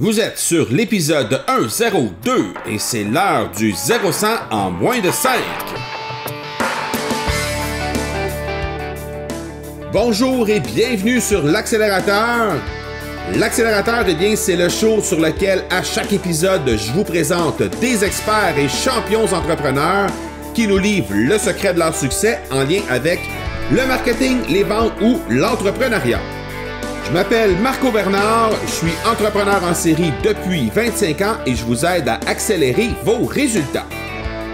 Vous êtes sur l'épisode 102 et c'est l'heure du 0-100 en moins de 5. Bonjour et bienvenue sur l'Accélérateur. L'Accélérateur, eh bien, c'est le show sur lequel à chaque épisode, je vous présente des experts et champions entrepreneurs qui nous livrent le secret de leur succès en lien avec le marketing, les ventes ou l'entrepreneuriat. Je m'appelle Marco Bernard, je suis entrepreneur en série depuis 25 ans et je vous aide à accélérer vos résultats.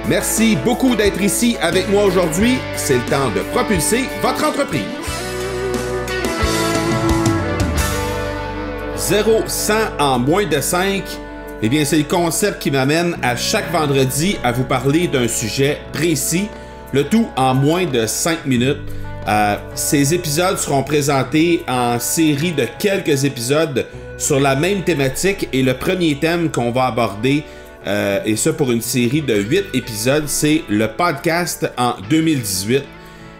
Merci beaucoup d'être ici avec moi aujourd'hui. C'est le temps de propulser votre entreprise. 0-100 en moins de 5, eh bien c'est le concept qui m'amène à chaque vendredi à vous parler d'un sujet précis, le tout en moins de 5 minutes. Ces épisodes seront présentés en série de quelques épisodes sur la même thématique et le premier thème qu'on va aborder, et ça pour une série de 8 épisodes, c'est le podcast en 2018.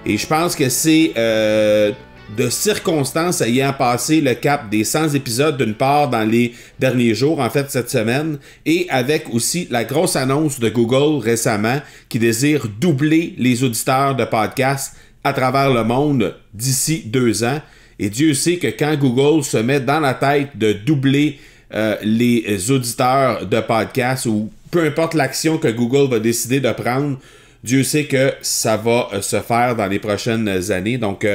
Et je pense que c'est de circonstances ayant passé le cap des 100 épisodes d'une part dans les derniers jours, en fait cette semaine, et avec aussi la grosse annonce de Google récemment qui désire doubler les auditeurs de podcasts à travers le monde d'ici 2 ans. Et Dieu sait que quand Google se met dans la tête de doubler les auditeurs de podcasts ou peu importe l'action que Google va décider de prendre, Dieu sait que ça va se faire dans les prochaines années. Donc,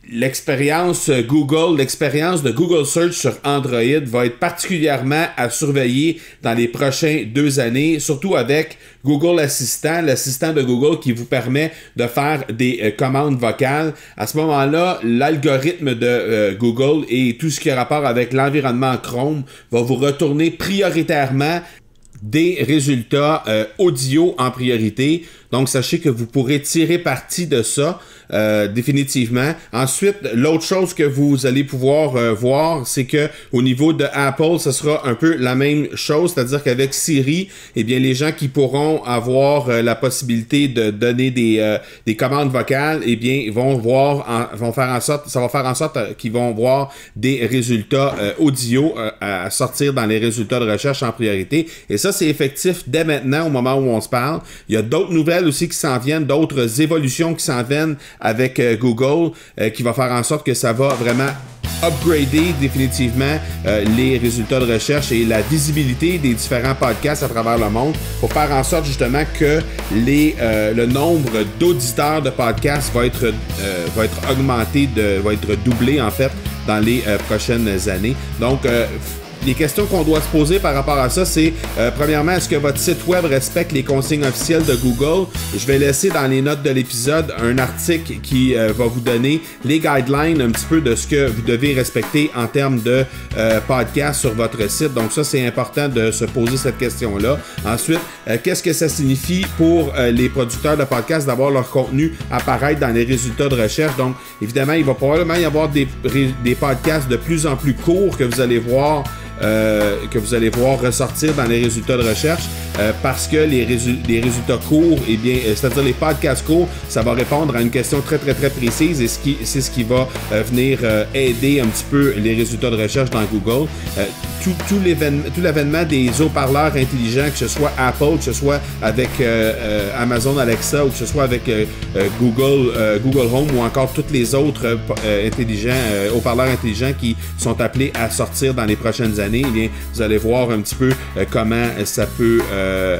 l'expérience Google, l'expérience de Google Search sur Android va être particulièrement à surveiller dans les prochaines 2 années, surtout avec Google Assistant, l'assistant de Google qui vous permet de faire des commandes vocales. À ce moment-là, l'algorithme de Google et tout ce qui a rapport avec l'environnement Chrome va vous retourner prioritairement des résultats audio en priorité. Donc, sachez que vous pourrez tirer parti de ça définitivement. Ensuite, l'autre chose que vous allez pouvoir voir, c'est que au niveau de Apple, ce sera un peu la même chose, c'est-à-dire qu'avec Siri, eh bien, les gens qui pourront avoir la possibilité de donner des commandes vocales, eh bien, vont faire en sorte, ça va faire en sorte qu'ils vont voir des résultats audio à sortir dans les résultats de recherche en priorité. Et ça, c'est effectif dès maintenant, au moment où on se parle. Il y a d'autres nouvelles aussi qui s'en viennent, d'autres évolutions qui s'en viennent avec Google, qui va faire en sorte que ça va vraiment upgrader définitivement les résultats de recherche et la visibilité des différents podcasts à travers le monde pour faire en sorte justement que le nombre d'auditeurs de podcasts va être augmenté, va être doublé en fait dans les prochaines années. Donc, les questions qu'on doit se poser par rapport à ça, c'est premièrement, est-ce que votre site web respecte les consignes officielles de Google? Je vais laisser dans les notes de l'épisode un article qui va vous donner les guidelines un petit peu de ce que vous devez respecter en termes de podcast sur votre site. Donc ça, c'est important de se poser cette question-là. Ensuite, qu'est-ce que ça signifie pour les producteurs de podcasts d'avoir leur contenu apparaître dans les résultats de recherche? Donc, évidemment, il va probablement y avoir des podcasts de plus en plus courts que vous allez voir ressortir dans les résultats de recherche parce que les résultats courts, eh bien, c'est-à-dire les podcasts courts, ça va répondre à une question très très très précise et c'est ce qui va venir aider un petit peu les résultats de recherche dans Google. Tout l'avènement des haut-parleurs intelligents, que ce soit Apple, que ce soit avec Amazon Alexa ou que ce soit avec Google Home ou encore tous les autres haut-parleurs intelligents qui sont appelés à sortir dans les prochaines années, eh bien, vous allez voir un petit peu comment ça peut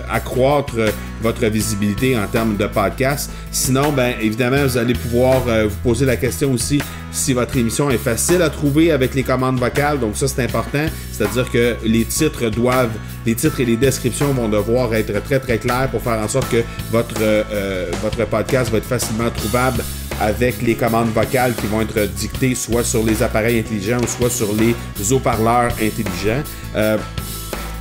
accroître votre visibilité en termes de podcast. Sinon, bien évidemment, vous allez pouvoir vous poser la question aussi si votre émission est facile à trouver avec les commandes vocales. Donc ça, c'est important. C'est-à-dire que les titres et les descriptions vont devoir être très très clairs pour faire en sorte que votre podcast va être facilement trouvable avec les commandes vocales qui vont être dictées soit sur les appareils intelligents ou soit sur les haut-parleurs intelligents.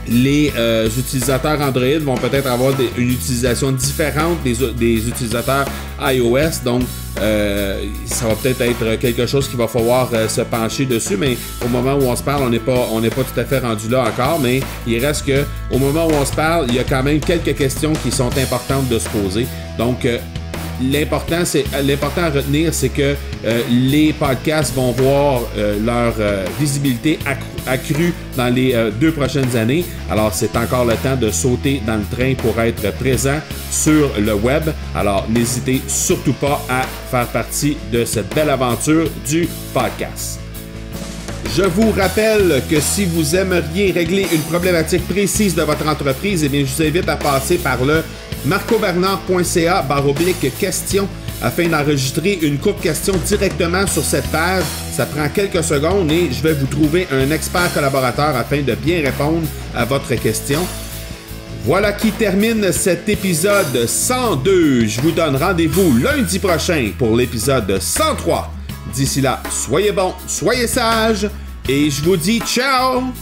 Les utilisateurs Android vont peut-être avoir une utilisation différente des utilisateurs iOS, donc ça va peut-être être quelque chose qu'il va falloir se pencher dessus, mais au moment où on se parle, on n'est pas tout à fait rendu là encore, mais il reste que au moment où on se parle, il y a quand même quelques questions qui sont importantes de se poser. Donc l'important à retenir, c'est que les podcasts vont voir leur visibilité accrue dans les 2 prochaines années. Alors, c'est encore le temps de sauter dans le train pour être présent sur le web. Alors, n'hésitez surtout pas à faire partie de cette belle aventure du podcast. Je vous rappelle que si vous aimeriez régler une problématique précise de votre entreprise, eh bien, je vous invite à passer par le marcobernard.ca/questions afin d'enregistrer une courte question directement sur cette page. Ça prend quelques secondes et je vais vous trouver un expert collaborateur afin de bien répondre à votre question. Voilà qui termine cet épisode 102. Je vous donne rendez-vous lundi prochain pour l'épisode 103. D'ici là, soyez bons, soyez sages et je vous dis ciao!